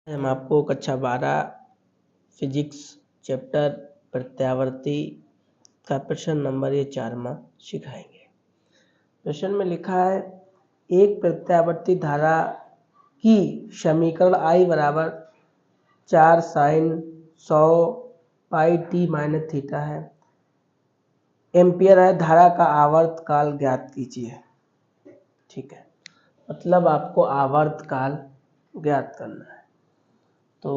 हम आपको कक्षा 12 फिजिक्स चैप्टर प्रत्यावर्ती का प्रश्न नंबर 4वां सिखाएंगे। प्रश्न में लिखा है एक प्रत्यावर्ती धारा की समीकरण I बराबर 4 sin 100 पाई t माइनस थीटा है। एम्पियर है, धारा का आवर्त काल ज्ञात कीजिए। ठीक है, मतलब आपको आवर्त काल ज्ञात करना है। तो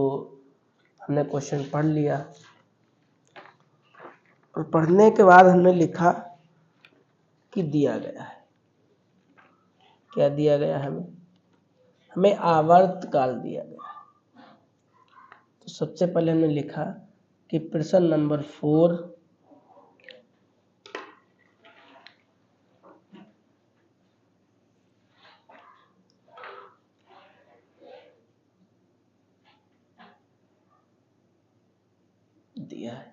हमने क्वेश्चन पढ़ लिया और पढ़ने के बाद हमने लिखा कि दिया गया है, क्या दिया गया है, हमें आवर्त काल दिया गया है। तो सबसे पहले हमने लिखा कि प्रश्न नंबर 4 दिया है।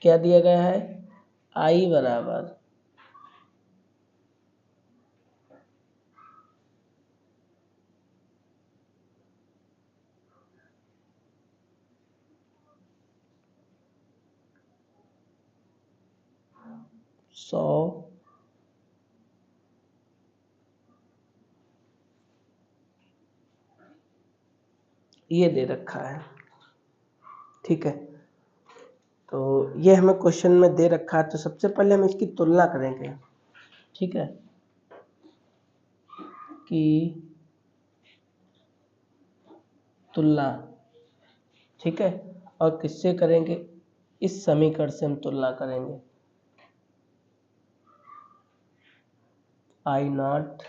क्या दिया गया है? I बराबर 100 ये दे रखा है। ठीक है, तो ये हमें क्वेश्चन में दे रखा है। तो सबसे पहले हम इसकी तुलना करेंगे। ठीक है, कि तुलना, ठीक है, और किससे करेंगे? इस समीकरण से हम तुलना करेंगे। I नॉट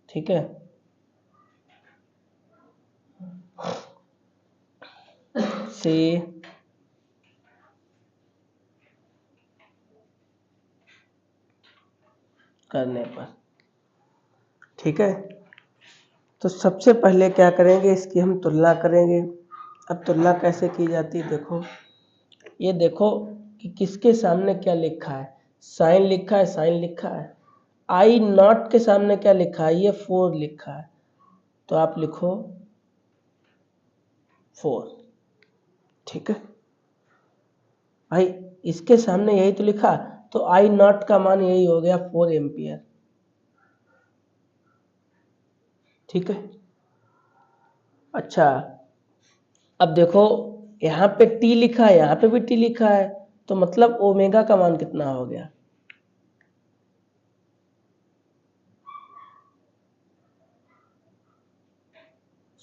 ठीक है, से करने पर। ठीक है, तो सबसे पहले क्या करेंगे, इसकी हम तुलना करेंगे। अब तुलना कैसे की जाती है, देखो ये देखो कि किसके सामने क्या लिखा है। साइन लिखा है, साइन लिखा है। I नॉट के सामने क्या लिखा है? ये 4 लिखा है, तो आप लिखो 4। ठीक है भाई, इसके सामने यही तो लिखा, तो I नॉट का मान यही हो गया 4 एम्पियर। ठीक है, अच्छा अब देखो यहाँ पे T लिखा है, यहाँ पे भी T लिखा है, तो मतलब ओमेगा का मान कितना हो गया?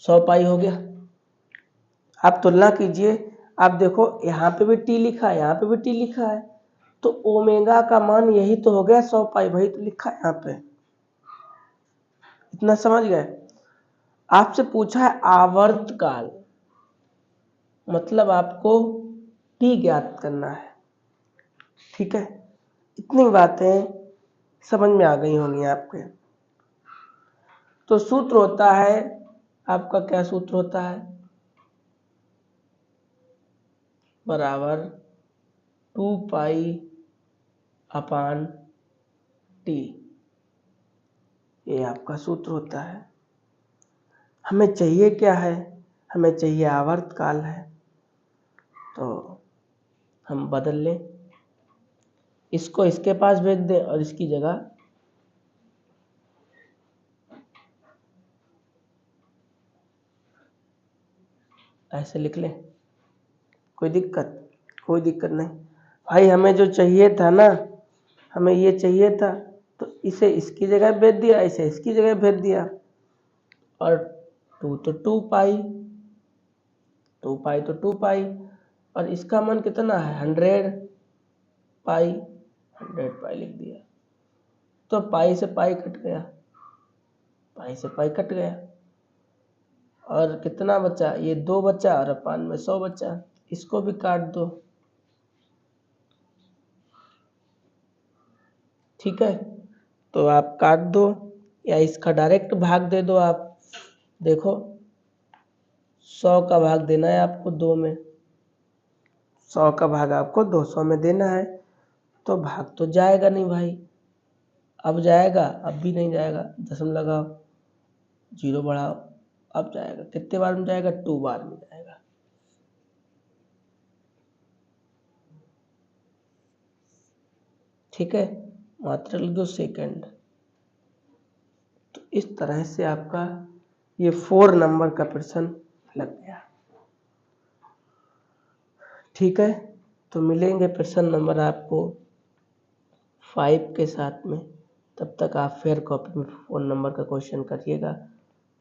सौ पाई हो गया। आप तुलना कीजिए, आप देखो यहाँ पे भी T लिखा है, यहाँ पे भी T लिखा है, तो ओमेगा का मान यही तो हो गया 100 पाई, वही तो लिखा है यहाँ पे। इतना समझ गए? आपसे पूछा है आवर्त काल, मतलब आपको T ज्ञात करना है। ठीक है, इतनी बातें समझ में आ गई होंगी आपके। तो सूत्र होता है आपका, क्या सूत्र होता है? बराबर 2 पाई अपान T, ये आपका सूत्र होता है। हमें चाहिए क्या है? हमें चाहिए आवर्त काल है। तो हम बदल लें, इसको इसके पास भेज दें और इसकी जगह ऐसे लिख लें। कोई दिक्कत? कोई दिक्कत नहीं भाई। हमें जो चाहिए था ना, हमें ये चाहिए था, तो इसे इसकी जगह भेज दिया, इसे इसकी जगह भेज दिया। और 2 तो 2 पाई, 2 पाई तो 2 पाई, और इसका मान कितना है? 100 पाई, 100 पाई लिख दिया। तो पाई से पाई कट गया, पाई से पाई कट गया, और कितना बचा? ये 2 बचा, और अपान में 100 बचा। इसको भी काट दो। ठीक है, तो आप काट दो या इसका डायरेक्ट भाग दे दो। आप देखो 100 का भाग देना है आपको 2 में, 100 का भाग आपको 200 में देना है, तो भाग तो जाएगा नहीं भाई। अब जाएगा, अब भी नहीं जाएगा, दशम लगाओ, 0 बढ़ाओ, अब जाएगा। कितने बार में जाएगा? 2 बार में जाएगा। ठीक है, मात्र 2 सेकंड। तो इस तरह से आपका ये 4 नंबर का प्रश्न लग गया। ठीक है, तो मिलेंगे प्रश्न नंबर आपको 5 के साथ में। तब तक आप फेयर कॉपी में 4 नंबर का क्वेश्चन करिएगा।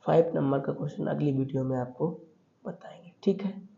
5 नंबर का क्वेश्चन अगली वीडियो में आपको बताएंगे। ठीक है।